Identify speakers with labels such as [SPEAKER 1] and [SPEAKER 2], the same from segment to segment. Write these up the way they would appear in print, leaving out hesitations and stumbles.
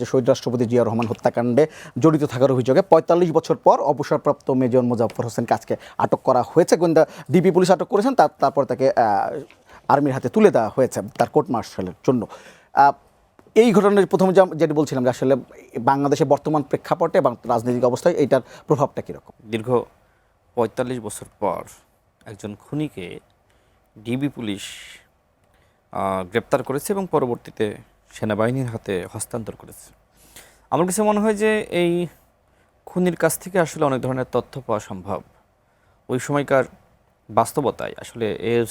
[SPEAKER 1] যে শহীদ রাষ্ট্রপতি জিয়া রহমান হত্যাকাণ্ডে জড়িত থাকার অভিযোগে ৪৫ বছর পর অবসরপ্রাপ্ত মেজর মোজাফফর হোসেনকে আজকে আটক করা হয়েছে। গোয়েন্দা ডিবি পুলিশ আটক করেছেন, তারপর তাকে আর্মির হাতে তুলে দেওয়া হয়েছে তার কোর্ট মার্শালের জন্য। এই ঘটনার প্রথমে যেটা বলছিলাম যে আসলে বাংলাদেশের বর্তমান প্রেক্ষাপটে এবং রাজনৈতিক অবস্থায় এইটার প্রভাবটা কীরকম?
[SPEAKER 2] দীর্ঘ ৪৫ বছর পর একজন খুনিকে ডিবি পুলিশ গ্রেপ্তার করেছে এবং পরবর্তীতে সেনাবাহিনীর হাতে হস্তান্তর করেছে। আমার কাছে মনে হয় যে এই খুনির কাছ থেকে আসলে অনেক ধরনের তথ্য পাওয়া সম্ভব। ওই সময়কার বাস্তবতায় আসলে এর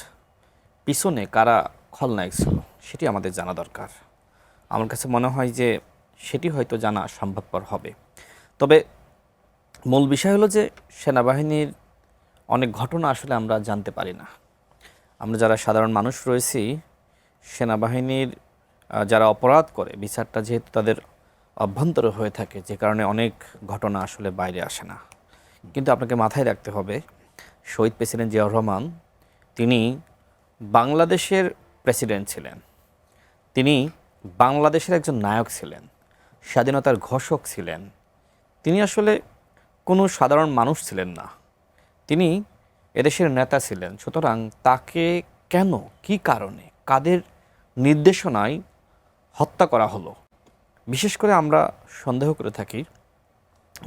[SPEAKER 2] পিছনে কারা খলনায়ক ছিল সেটি আমাদের জানা দরকার। আমার কাছে মনে হয় যে সেটি হয়তো জানা সম্ভবপর হবে। তবে মূল বিষয় হলো যে সেনাবাহিনীর অনেক ঘটনা আসলে আমরা জানতে পারি না। আমরা যারা সাধারণ মানুষ রয়েছি, সেনাবাহিনীর যারা অপরাধ করে বিচারটা যেহেতু তাদের অভ্যন্তরে হয়ে থাকে, যে কারণে অনেক ঘটনা আসলে বাইরে আসে না। কিন্তু আপনাকে মাথায় রাখতে হবে, শহীদ প্রেসিডেন্ট জিয়াউর রহমান তিনি বাংলাদেশের প্রেসিডেন্ট ছিলেন, তিনি বাংলাদেশের একজন নায়ক ছিলেন, স্বাধীনতার ঘোষক ছিলেন। তিনি আসলে কোনো সাধারণ মানুষ ছিলেন না, তিনি এদেশের নেতা ছিলেন। সুতরাং তাকে কেন, কী কারণে, কাদের নির্দেশনায় হত্যা করা হলো, বিশেষ করে আমরা সন্দেহ করে থাকি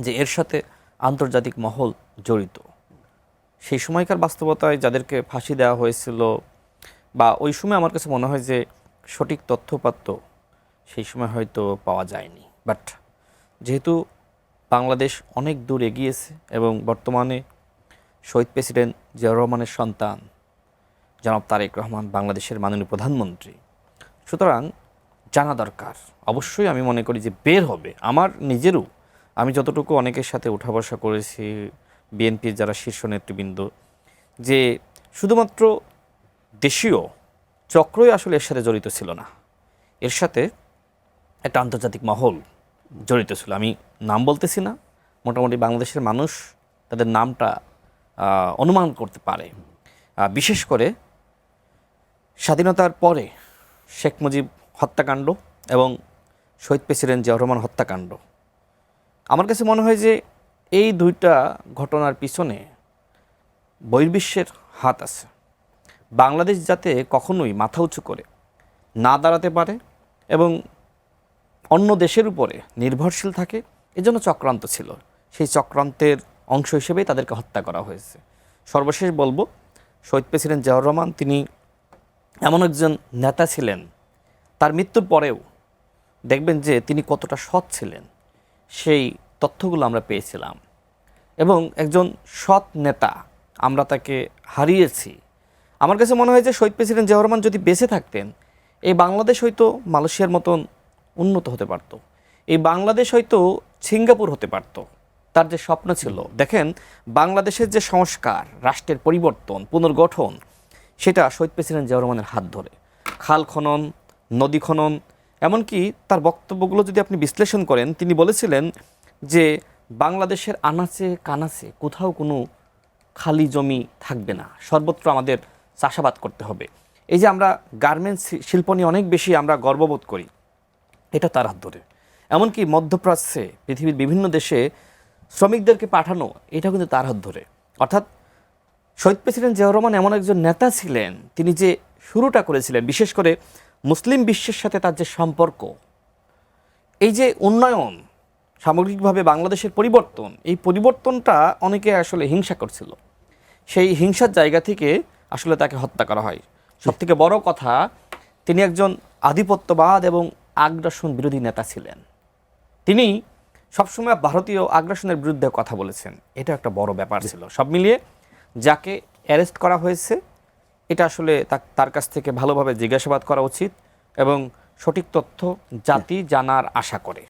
[SPEAKER 2] যে এর সাথে আন্তর্জাতিক মহল জড়িত। সেই সময়কার বাস্তবতায় যাদেরকে ফাঁসি দেওয়া হয়েছিল বা ওই সময় আমার কাছে মনে হয় যে সঠিক তথ্যপাত্র সেই সময় হয়তো পাওয়া যায়নি। বাট যেহেতু বাংলাদেশ অনেক দূর এগিয়েছে এবং বর্তমানে শহীদ প্রেসিডেন্ট জিয়াউর রহমানের সন্তান জনাব তারেক রহমান বাংলাদেশের মাননীয় প্রধানমন্ত্রী, সুতরাং জানা দরকার। অবশ্যই আমি মনে করি যে বের হবে। আমার নিজেরও, আমি যতটুকু অনেকের সাথে উঠা বসা করেছি, বিএনপির যারা শীর্ষ নেতৃবৃন্দ, যে শুধুমাত্র দেশীয় চক্রই আসলে এর সাথে জড়িত ছিল না, এর সাথে একটা আন্তর্জাতিক মহল জড়িত ছিল। আমি নাম বলতেছি না, মোটামুটি বাংলাদেশের মানুষ তাদের নামটা অনুমান করতে পারে। বিশেষ করে স্বাধীনতার পরে শেখ মুজিব হত্যাকাণ্ড এবং শহীদ প্রেসিডেন্ট জিয়াউর রহমান হত্যাকাণ্ড, আমার কাছে মনে হয় যে এই দুইটা ঘটনার পিছনে বহির্বিশ্বের হাত আছে। বাংলাদেশ যাতে কখনোই মাথা উঁচু করে না দাঁড়াতে পারে এবং অন্য দেশের উপরে নির্ভরশীল থাকে, এজন্য চক্রান্ত ছিল। সেই চক্রান্তের অংশ হিসেবেই তাদেরকে হত্যা করা হয়েছে। সর্বশেষ বলবো, শহীদ প্রেসিডেন্ট জিয়াউর রহমান তিনি এমন একজন নেতা ছিলেন, তার মৃত্যুর পরেও দেখবেন যে তিনি কতটা সৎ ছিলেন, সেই তথ্যগুলো আমরা পেয়েছিলাম। এবং একজন সৎ নেতা আমরা তাকে হারিয়েছি। আমার কাছে মনে হয় যে শহীদ প্রেসিডেন্ট জিয়াউর রহমান যদি বেঁচে থাকতেন, এই বাংলাদেশ হয়তো মালয়েশিয়ার মতন উন্নত হতে পারত, এই বাংলাদেশ হয়তো সিঙ্গাপুর হতে পারত। তার যে স্বপ্ন ছিল, দেখেন বাংলাদেশের যে সংস্কার, রাষ্ট্রের পরিবর্তন, পুনর্গঠন, সেটা শহীদ প্রেসিডেন্ট জিয়াউর রহমানের হাত ধরে। খাল খনন, নদী খনন, এমনকি তার বক্তব্যগুলো যদি আপনি বিশ্লেষণ করেন, তিনি বলেছিলেন যে বাংলাদেশের আনাচে কানাচে কোথাও কোনো খালি জমি থাকবে না, সর্বত্র আমাদের চাষাবাদ করতে হবে। এই যে আমরা গার্মেন্টস শিল্প নিয়ে অনেক বেশি আমরা গর্ববোধ করি, এটা তার হাত ধরে। এমনকি মধ্যপ্রাচ্যে, পৃথিবীর বিভিন্ন দেশে শ্রমিকদেরকে পাঠানো, এটা কিন্তু তার হাত ধরে। অর্থাৎ শহীদ প্রেসিডেন্ট জিয়াউর রহমান এমন একজন নেতা ছিলেন, তিনি যে শুরুটা করেছিলেন, বিশেষ করে মুসলিম বিশ্বের সাথে তার যে সম্পর্ক, এই যে উন্নয়ন, সামগ্রিকভাবে বাংলাদেশের পরিবর্তন, এই পরিবর্তনটা অনেকে আসলে হিংসা করছিল। সেই হিংসার জায়গা থেকে আসলে তাকে হত্যা করা হয়। সবথেকে বড় কথা, তিনি একজন আধিপত্যবাদ এবং আগ্রাসন বিরোধী নেতা ছিলেন। তিনি সবসময় ভারতীয় আগ্রাসনের বিরুদ্ধে কথা বলেছেন, এটা একটা বড় ব্যাপার ছিল। সব মিলিয়ে যাকে অ্যারেস্ট করা হয়েছে, এটা আসলে তার কাছ থেকে ভালোভাবে জিজ্ঞাসাবাদ করা উচিত এবং সঠিক তথ্য জাতি জানার আশা করে।